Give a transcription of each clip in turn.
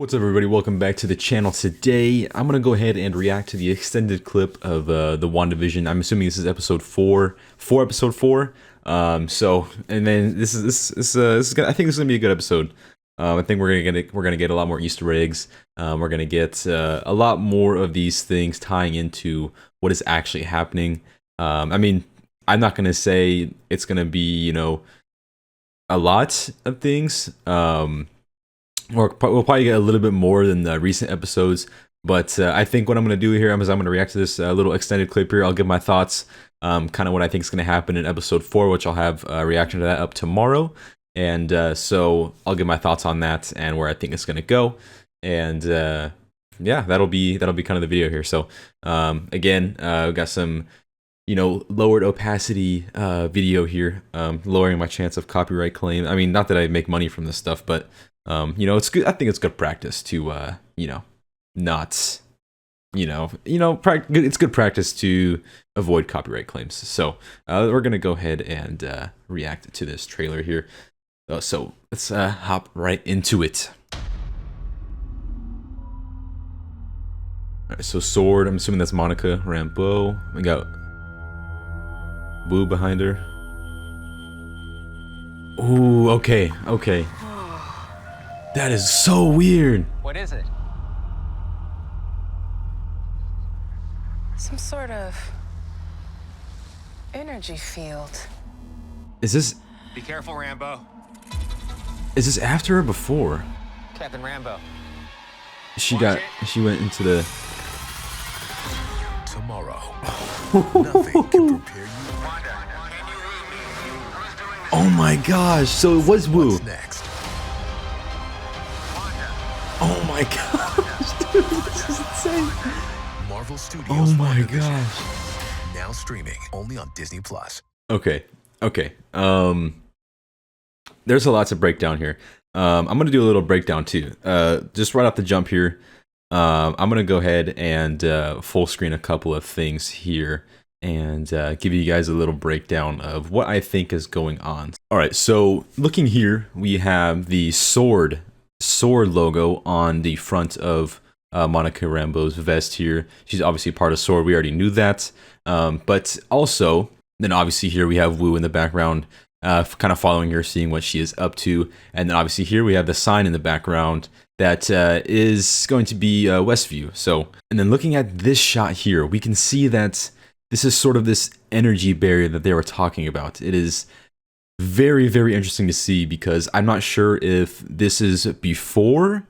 What's up, everybody? Welcome back to the channel. Today, I'm going to go ahead and react to the extended clip of the WandaVision. I'm assuming this is episode 4, episode 4. And then this is gonna, I think this is going to be a good episode. I think we're gonna get a lot more Easter eggs. We're going to get a lot more of these things tying into what is actually happening. I mean, I'm not going to say it's going to be, a lot of things. We'll probably get a little bit more than the recent episodes, but I think what I'm going to do here is I'm going to react to this little extended clip here. I'll give my thoughts, kind of what I think is going to happen in episode 4, which I'll have a reaction to that up tomorrow. And so I'll give my thoughts on that and where I think it's going to go. And yeah, that'll be kind of the video here. So again, we've got some lowered opacity video here, lowering my chance of copyright claim. I mean, not that I make money from this stuff, but it's good. I think it's good practice to, not, it's good practice to avoid copyright claims. So we're gonna go ahead and react to this trailer here. So let's hop right into it. All right, so sword. I'm assuming that's Monica Rambeau. We got Wu behind her. Ooh, okay. That is so weird. What is it? Some sort of energy field. Is this Be careful, Rambo. after or before? Captain Rambo. She went into the tomorrow. Nothing can prepare you. Oh my gosh, so it was Wu. What's next? Oh my gosh, dude, this is insane. Marvel Studios. Oh my WandaVision, gosh. now streaming only on Disney Plus. Okay. There's a lot to break down here. I'm gonna do a little breakdown too. Just right off the jump here. I'm gonna go ahead and full screen a couple of things here and give you guys a little breakdown of what I think is going on. All right, so looking here, we have the sword logo on the front of Monica Rambeau's vest here. She's obviously part of sword. We already knew that. But also, then obviously here we have Wu in the background, kind of following her, seeing what she is up to. And then obviously here we have the sign in the background that is going to be Westview. So, and then looking at this shot here, we can see that this is sort of this energy barrier that they were talking about. It is very, very interesting to see because I'm not sure if this is before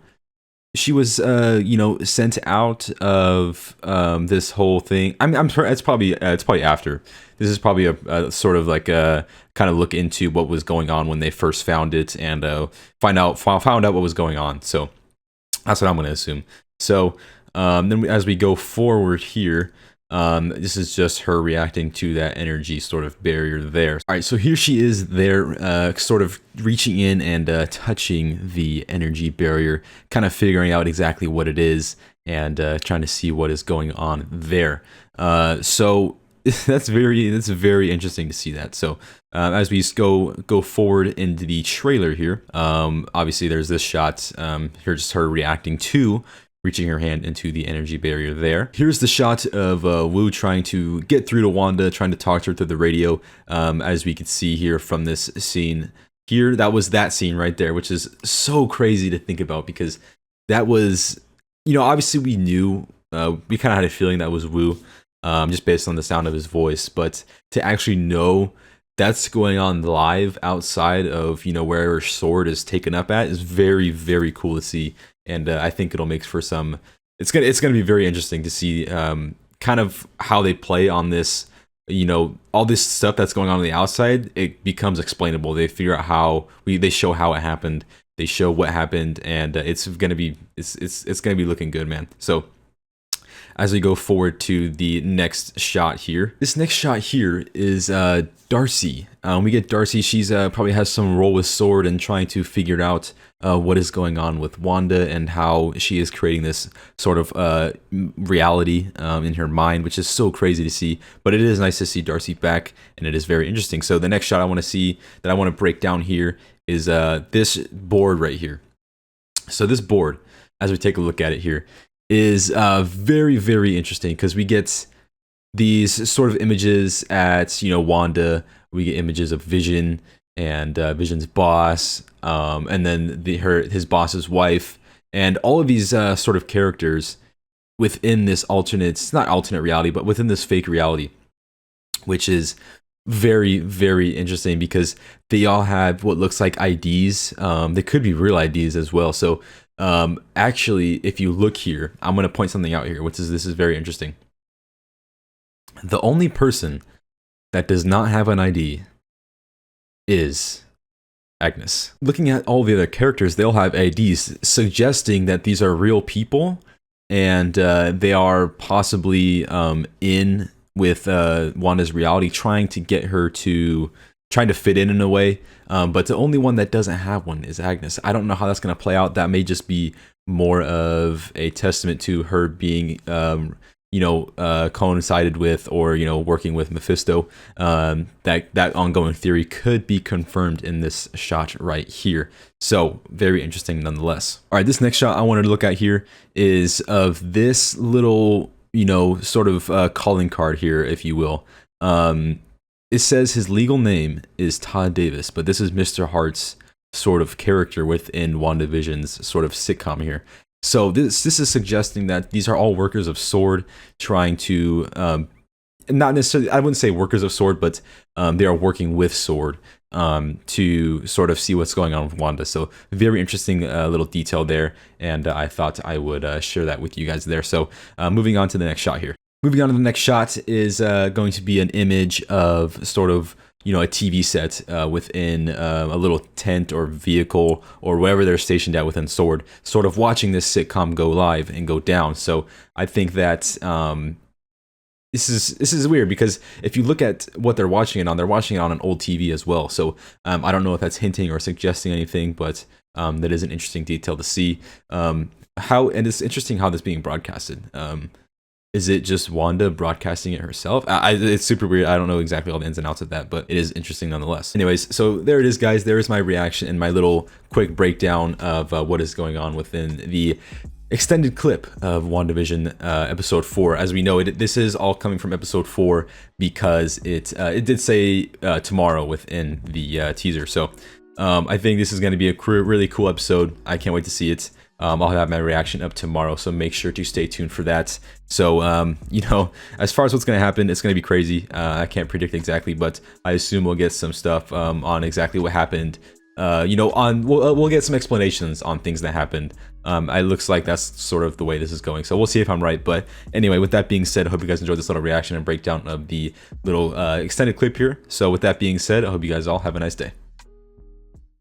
she was, sent out of this whole thing. I'm sure it's probably after. This is probably a sort of like a kind of look into what was going on when they first found it and found out what was going on. So that's what I'm going to assume. So then as we go forward here. This is just her reacting to that energy sort of barrier there. All right, so here she is there, sort of reaching in and touching the energy barrier, kind of figuring out exactly what it is and trying to see what is going on there. So that's very interesting to see that. So as we go forward into the trailer here, obviously there's this shot here, just her reacting to reaching her hand into the energy barrier there. Here's the shot of Wu trying to get through to Wanda, trying to talk to her through the radio. As we can see here from this scene here, that was that scene right there, which is so crazy to think about because that was, obviously we knew, we kind of had a feeling that was Wu, just based on the sound of his voice, but to actually know that's going on live outside of, where her sword is taken up at is very, very cool to see. And I think it'll make for some. It's gonna be very interesting to see kind of how they play on this. All this stuff that's going on the outside. It becomes explainable. They figure out how they show how it happened. They show what happened, and it's gonna be looking good, man. So as we go forward to the next shot here, this next shot here is Darcy. We get Darcy. She's probably has some role with sword and trying to figure out what is going on with Wanda and how she is creating this sort of reality in her mind, which is so crazy to see. But it is nice to see Darcy back, and it is very interesting. So the next shot I want to see, that I want to break down here, is this board right here. So this board, as we take a look at it here, is very, very interesting because we get these sort of images at, Wanda. We get images of Vision and Vision's boss, and then his boss's wife, and all of these sort of characters within this not alternate reality, but within this fake reality, which is very, very interesting because they all have what looks like IDs. They could be real IDs as well. So actually, if you look here, I'm going to point something out here, this is very interesting. The only person that does not have an ID is Agnes. Looking at all the other characters, they all have IDs, suggesting that these are real people, and they are possibly in with Wanda's reality, trying to fit in a way. But the only one that doesn't have one is Agnes. I don't know how that's going to play out. That may just be more of a testament to her being coincided with, or working with Mephisto. That ongoing theory could be confirmed in this shot right here. So very interesting nonetheless. All right, this next shot I wanted to look at here is of this little sort of calling card here, if you will. It says his legal name is Todd Davis, but this is Mr. Hart's sort of character within WandaVision's sort of sitcom here. So this is suggesting that these are all workers of S.W.O.R.D. trying to, not necessarily, I wouldn't say workers of S.W.O.R.D., but they are working with S.W.O.R.D. To sort of see what's going on with Wanda. So very interesting little detail there, and I thought I would share that with you guys there. So moving on to the next shot here. Moving on to the next shot is going to be an image of sort of a TV set within a little tent or vehicle or wherever they're stationed at within S.W.O.R.D., sort of watching this sitcom go live and go down. So I think that this is weird because if you look at what they're watching it on, they're watching it on an old TV as well. So I don't know if that's hinting or suggesting anything, but that is an interesting detail to see. And it's interesting how this is being broadcasted. Is it just Wanda broadcasting it herself? It's super weird. I don't know exactly all the ins and outs of that, but it is interesting nonetheless. Anyways, so there it is, guys. There is my reaction and my little quick breakdown of what is going on within the extended clip of WandaVision episode 4. As we know, this is all coming from episode 4 because it did say tomorrow within the teaser. So I think this is going to be a really cool episode. I can't wait to see it. I'll have my reaction up tomorrow, so make sure to stay tuned for that. So, as far as what's going to happen, it's going to be crazy. I can't predict exactly, but I assume we'll get some stuff on exactly what happened. We'll get some explanations on things that happened. It looks like that's sort of the way this is going, so we'll see if I'm right. But anyway, with that being said, I hope you guys enjoyed this little reaction and breakdown of the little extended clip here. So with that being said, I hope you guys all have a nice day.